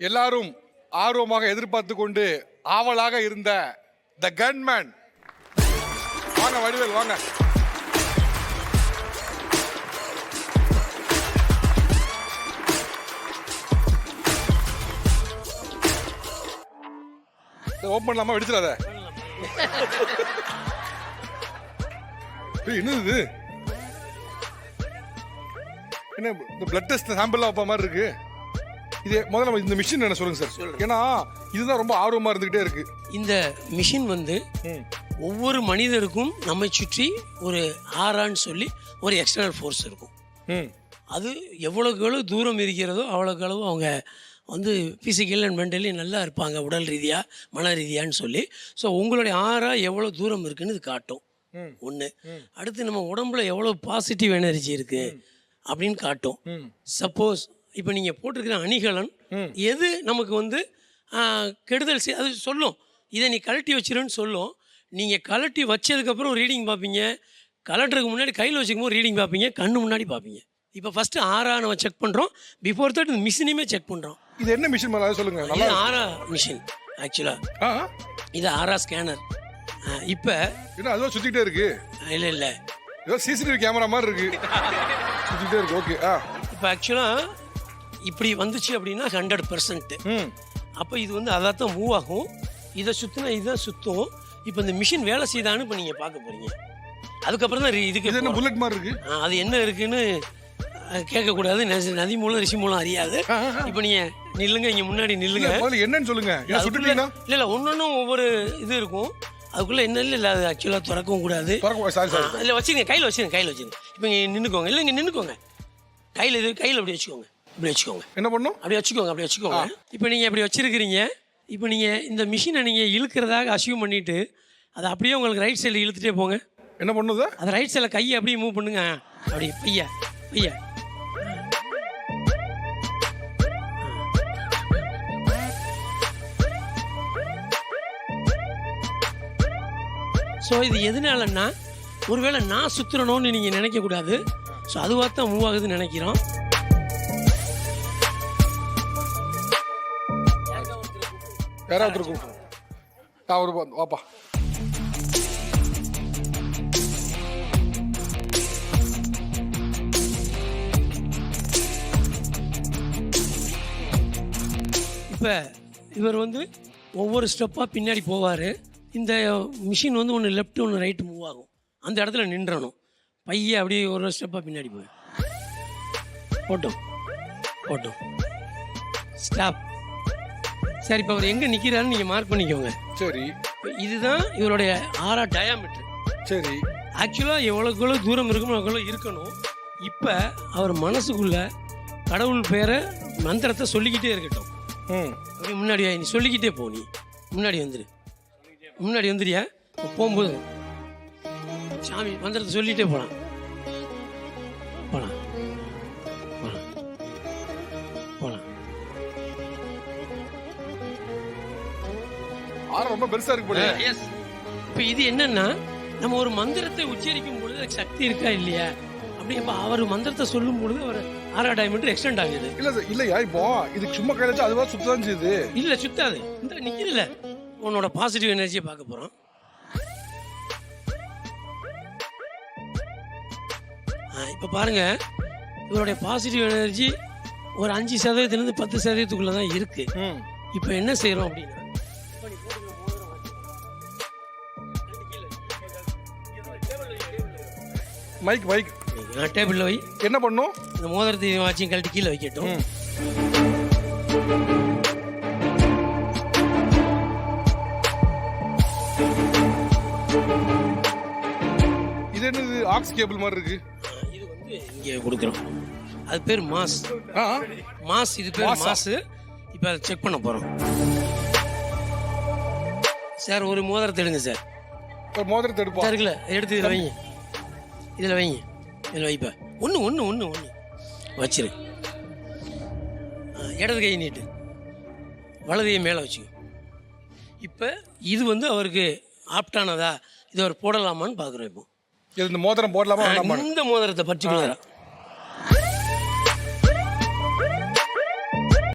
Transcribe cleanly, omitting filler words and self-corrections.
எல்லாரும் ஆர்வமாக எதிர்பார்த்து கொண்டு ஆவலாக இருந்த த கன்மேன். வாங்க வடிவேல் வாங்க. ஓப்பன் பண்ணலாமா? வெடிச்சிடாத. என்னது இது? என்ன பிளட் டெஸ்ட் சாம்பிள் வைப்ப மாதிரி இருக்கு? இது முதல்ல இந்த மிஷின் என்ன சொல்லுங்க சார். ஏன்னா இதுதான் ரொம்ப ஆர்வமா இருந்துகிட்டே இருக்கு. இந்த மிஷின் வந்து ஒவ்வொரு மனிதருக்கும் நம்மை சுற்றி ஒரு ஆரான்னு சொல்லி ஒரு எக்ஸ்டர்னல் ஃபோர்ஸ் இருக்கும். அது எவ்வளோக்கு எவ்வளோ தூரம் இருக்கிறதோ அவ்வளோக்கு அளவு அவங்க வந்து ஃபிசிக்கல் அண்ட் மென்டலி நல்லா இருப்பாங்க, உடல் ரீதியாக மன ரீதியான்னு சொல்லி. ஸோ உங்களுடைய ஆறா எவ்வளோ தூரம் இருக்குன்னு இது காட்டும் ஒன்று. அடுத்து நம்ம உடம்புல எவ்வளோ பாசிட்டிவ் எனர்ஜி இருக்குது அப்படின்னு காட்டும். சப்போஸ் இப்போ நீங்கள் போட்டிருக்கிற அணிகலன் எது நமக்கு வந்து கெடுதல் அது சொல்லும். இதை நீ கழட்டி வச்சிருன்னு சொல்லும். நீங்கள் கழட்டி வச்சதுக்கப்புறம் ரீடிங் பார்ப்பீங்க. கலட்டுறதுக்கு முன்னாடி கையில் வச்சுக்கும் போது ரீடிங் பார்ப்பீங்க, கண்ணு முன்னாடி பார்ப்பீங்க. இப்போ ஃபஸ்ட்டு ஆறா நம்ம செக் பண்ணுறோம். பிஃபோர் தட் இந்த மிஷினையுமே செக் பண்ணுறோம். இது என்ன மிஷின் மேலே சொல்லுங்க. இது ஆரா மிஷின் ஆக்சுவலாக. இது ஆரா ஸ்கேனர். இப்போ என்ன அதுவும் சுற்றிக்கிட்டே இருக்கு? இல்லை இல்லை, ஏதோ சிசிடிவி கேமரா மாதிரி இருக்கு, சுற்றிக்கிட்டே இருக்கு. ஓகே. இப்போ ஆக்சுவலாக இப்படி வந்துச்சு அப்படின்னா 100%. அப்போ இது வந்து அதான் தான் மூவ் ஆகும். இதை சுற்றினா இதுதான் சுற்றும். இப்போ இந்த மிஷின் வேலை செய்தான்னு இப்போ நீங்கள் பார்க்க போகிறீங்க. அதுக்கப்புறம் தான் இதுக்கு என்ன புல்லட் மாதிரி இருக்கு. அது என்ன இருக்குன்னு கேட்கக்கூடாது. நதி மூலம் ரிஷி மூலம் அறியாது. இப்போ நீங்கள் நில்லுங்க, இங்கே முன்னாடி நில்லுங்க. என்னன்னு சொல்லுங்க. இல்லை இல்லை, ஒன்னொன்னும் ஒவ்வொரு இது இருக்கும். அதுக்குள்ளே என்ன இல்லை அது ஆக்சுவலாக திறக்கவும் கூடாது. இல்லை வச்சுருங்க, கையில் வச்சுருங்க, கையில் வச்சுருங்க. இப்போ இங்கே நின்றுக்கோங்க. இல்லை இங்கே நின்றுக்கோங்க. கையில் இது கையில் அப்படி வச்சுக்கோங்க, இப்படி வச்சுக்கோங்க. என்ன பண்ணும்? அப்படி வச்சுக்கோங்க, அப்படி வச்சுக்கோங்க. இப்போ நீங்கள் அப்படி வச்சுருக்கிறீங்க. இப்போ நீங்கள் இந்த மிஷினை நீங்கள் இழுக்கிறதாக அசியூம் பண்ணிவிட்டு அதை அப்படியே உங்களுக்கு ரைட் சைடில் இழுத்துட்டே போங்க. என்ன பண்ணுது? அதை ரைட் சைடில் கையை அப்படியே மூவ் பண்ணுங்க. அப்படி பையா பையா. ஸோ இது எதனாலன்னா ஒருவேளை நான் சுற்றுறணும்னு நீங்கள் நினைக்கக்கூடாது. ஸோ அதுவாக தான் மூவ் ஆகுதுன்னு நினைக்கிறோம். யாராவது இருக்கும் வாப்பா. இப்போ இவர் வந்து ஒவ்வொரு ஸ்டெப்பாக பின்னாடி போவார். இந்த மிஷின் வந்து ஒன்று லெஃப்ட் ஒன்று ரைட்டு மூவ் ஆகும். அந்த இடத்துல நின்றணும். பைய அப்படியே ஒரு ஸ்டெப்பாக பின்னாடி போய் போட்டோம் போட்டோம் ஸ்டாப். சரி, இப்போ அவர் எங்கே நிற்கிறாருன்னு நீங்கள் மார்க் பண்ணிக்கோங்க. சரி, இதுதான் இவருடைய ஆறா டயாமீட்டர். சரி, ஆக்சுவலாக எவ்வளோக்குள்ள தூரம் இருக்குமோ அவ்வளோ இருக்கணும். இப்போ அவர் மனசுக்குள்ள கடவுள் பேரை மந்திரத்தை சொல்லிக்கிட்டே இருக்கட்டும். அப்படி முன்னாடி நீ சொல்லிக்கிட்டே போ. நீ முன்னாடி வந்துரு, முன்னாடி வந்துடுறியா? போகும்போது சாமி மந்திரத்தை சொல்லிகிட்டே போகலாம். போகலாம் போகலாம் போகலாம். ரொம்ப பெருசா இருக்கு போல. எஸ். இப்போ இது என்னன்னா நம்ம ஒரு மந்திரத்தை உச்சரிக்கும் பொழுது அதுக்கு சக்தி இருக்கா இல்லையா அப்படி. இப்போ அவர் மந்திரத்தை சொல்லும் பொழுது அவர் 6 டயமீட்டர் எக்ஸ்டெண்ட் ஆகுது. இல்லையா? இப்போ இதுக்கு சும்மா கையில அதுவா சுத்ததான் செய்யுது. இல்லை சுத்தாது. இந்த நிற்கிறதுல உன்னோட பாசிட்டிவ் எனர்ஜியை பார்க்க போகிறோம். இப்போ பாருங்க, இவருடைய பாசிட்டிவ் எனர்ஜி ஒரு 5% 10% தான் இருக்கு. இப்போ என்ன செய்யறோம் அப்படின்னா மைக் டேபிள்ல வை. என்ன பண்ணும்? இந்த மோதிரத்தை வாட்சியும் கழட்டி கீழே வைக்கட்டும். இது என்னது? ஆக்ஸ் கேபிள் மாதிரி இருக்கு. இது வந்து இங்கே கொடுக்குறோம். அது பேர் மாஸ். மாஸ், இது பேர் மாஸ். இப்போ அதை செக் பண்ண போகிறோம். சார் ஒரு மோதிரத்தை எடுங்க சார். ஒரு மோதிரத்தை எடுப்போம். சார் இல்லை, எடுத்து இதில் வைங்க, இதில் வைங்க, இதில் வைப்ப. ஒன்று வச்சிரு. இடது கையை நீட்டு, வலதையை மேலே வச்சுக்கோ. இப்போ இது வந்து அவருக்கு ஆப்டானதா? இது அவர் போடலாமான்னு பார்க்குறோம். இப்போ இந்த மோதிரம் போடலாமா? இந்த மோதிரத்தை பர்டிகுலராக